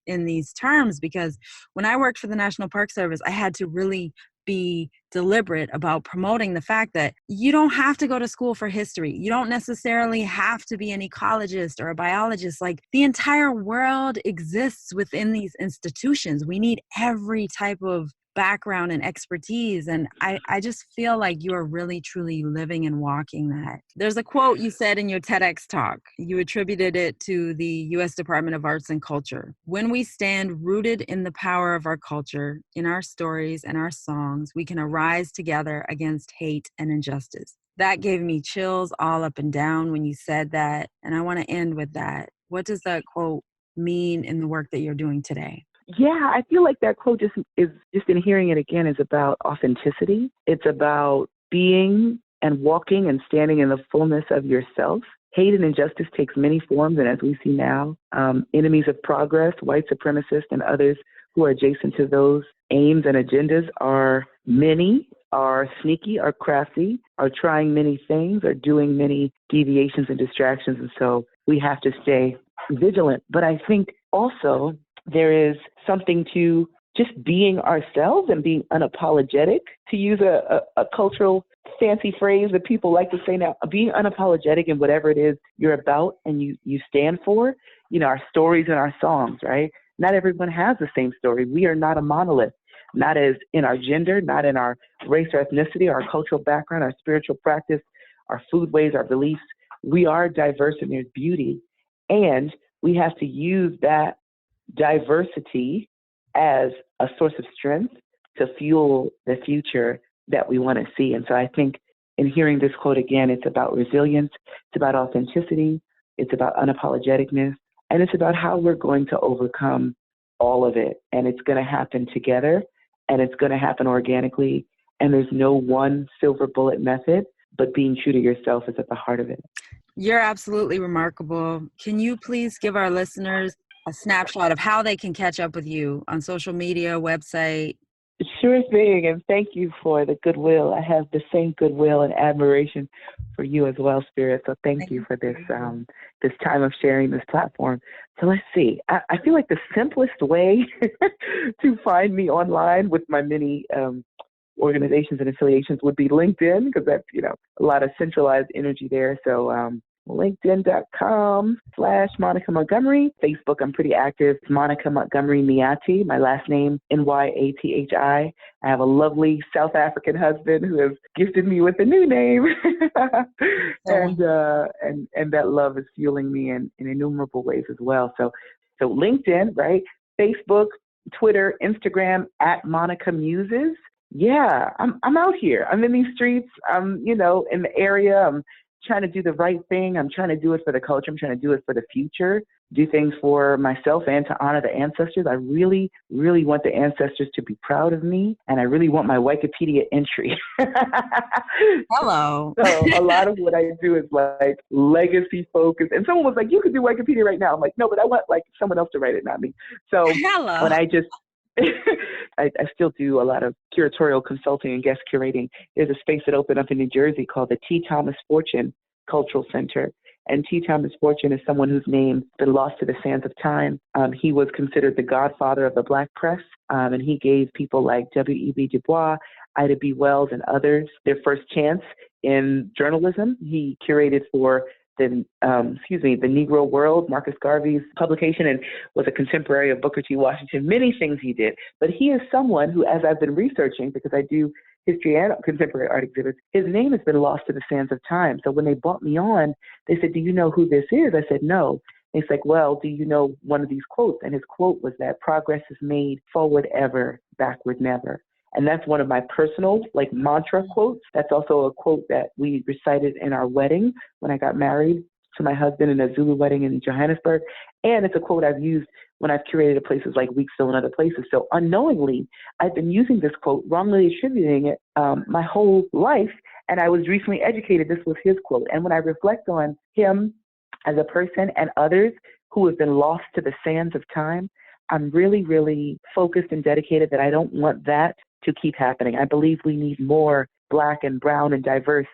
terms, because when I worked for the National Park Service, I had to really be deliberate about promoting the fact that you don't have to go to school for history. You don't necessarily have to be an ecologist or a biologist. Like, the entire world exists within these institutions. We need every type of background and expertise. And I just feel like you are really, truly living and walking that. There's a quote you said in your TEDx talk. You attributed it to the U.S. Department of Arts and Culture. When we stand rooted in the power of our culture, in our stories and our songs, we can arise together against hate and injustice. That gave me chills all up and down when you said that. And I want to end with that. What does that quote mean in the work that you're doing today? Yeah, I feel like that quote just in hearing it again is about authenticity. It's about being and walking and standing in the fullness of yourself. Hate and injustice takes many forms, and as we see now, enemies of progress, white supremacists, and others who are adjacent to those aims and agendas are many, are sneaky, are crafty, are trying many things, are doing many deviations and distractions, and so we have to stay vigilant. But I think also there is something to just being ourselves and being unapologetic, to use a cultural fancy phrase that people like to say now, being unapologetic in whatever it is you're about and you stand for, our stories and our songs, right? Not everyone has the same story. We are not a monolith, not as in our gender, not in our race or ethnicity, our cultural background, our spiritual practice, our food ways, our beliefs. We are diverse and there's beauty. And we have to use that diversity as a source of strength to fuel the future that we want to see. And so I think in hearing this quote again, it's about resilience, it's about authenticity, it's about unapologeticness, and it's about how we're going to overcome all of it. And it's going to happen together, and it's going to happen organically. And there's no one silver bullet method, but being true to yourself is at the heart of it. You're absolutely remarkable. Can you please give our listeners a snapshot of how they can catch up with you on social media, website? Sure thing, and thank you for the goodwill. I have the same goodwill and admiration for you as well, Spirit. So thank you for this this time of sharing this platform. So let's see. I feel like the simplest way to find me online with my many organizations and affiliations would be LinkedIn, because that's, a lot of centralized energy there. So LinkedIn.com/Monica Montgomery. Facebook, I'm pretty active. It's Monica Montgomery Nyati, my last name, Nyathi. I have a lovely South African husband who has gifted me with a new name. and that love is fueling me in innumerable ways as well. So LinkedIn, right? Facebook, Twitter, Instagram, @Monica Muses. Yeah, I'm out here. I'm in these streets. I'm, in the area. I'm trying to do the right thing. I'm trying to do it for the culture. I'm trying to do it for the future, do things for myself and to honor the ancestors. I really, really want the ancestors to be proud of me, and I really want my Wikipedia entry. Hello. So a lot of what I do is like legacy focused. And someone was like, you could do Wikipedia right now. I'm like, no, but I want like someone else to write it, not me. So Hello. when I just I still do a lot of curatorial consulting and guest curating. There's a space that opened up in New Jersey called the T. Thomas Fortune Cultural Center. And T. Thomas Fortune is someone whose name has been lost to the sands of time. He was considered the godfather of the Black press, and he gave people like W.E.B. Du Bois, Ida B. Wells, and others their first chance in journalism. He curated for the Negro World, Marcus Garvey's publication, and was a contemporary of Booker T. Washington. Many things he did. But he is someone who, as I've been researching, because I do history and contemporary art exhibits, his name has been lost to the sands of time. So when they brought me on, they said, do you know who this is? I said, no. And he's like, well, do you know one of these quotes? And his quote was that progress is made forward ever, backward never. And that's one of my personal, mantra quotes. That's also a quote that we recited in our wedding when I got married to my husband in a Zulu wedding in Johannesburg. And it's a quote I've used when I've curated at places like Weeksville and other places. So unknowingly, I've been using this quote, wrongly attributing it my whole life. And I was recently educated this was his quote. And when I reflect on him as a person and others who have been lost to the sands of time, I'm really, really focused and dedicated that I don't want that to keep happening. I believe we need more Black and brown and diverse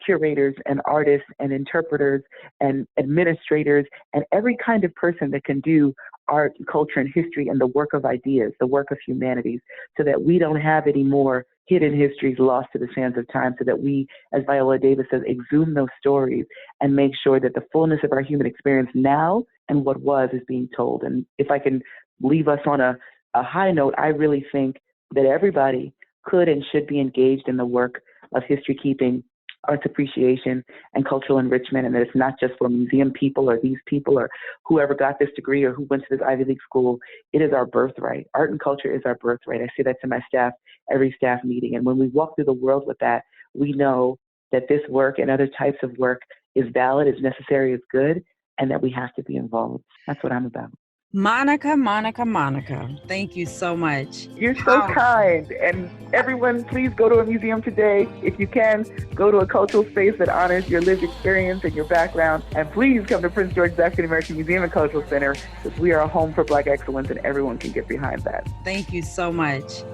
curators and artists and interpreters and administrators and every kind of person that can do art, culture, and history and the work of ideas, the work of humanities, so that we don't have any more hidden histories lost to the sands of time, so that we, as Viola Davis says, exhume those stories and make sure that the fullness of our human experience now and what was is being told. And if I can leave us on a high note, I really think that everybody could and should be engaged in the work of history keeping, arts appreciation, and cultural enrichment, and that it's not just for museum people or these people or whoever got this degree or who went to this Ivy League school. It is our birthright. Art and culture is our birthright. I say that to my staff every staff meeting. And when we walk through the world with that, we know that this work and other types of work is valid, is necessary, is good, and that we have to be involved. That's what I'm about. Monica, thank you so much. You're so kind. And everyone, please go to a museum today. If you can, go to a cultural space that honors your lived experience and your background. And please come to Prince George's African American Museum and Cultural Center, because we are a home for Black excellence and everyone can get behind that. Thank you so much.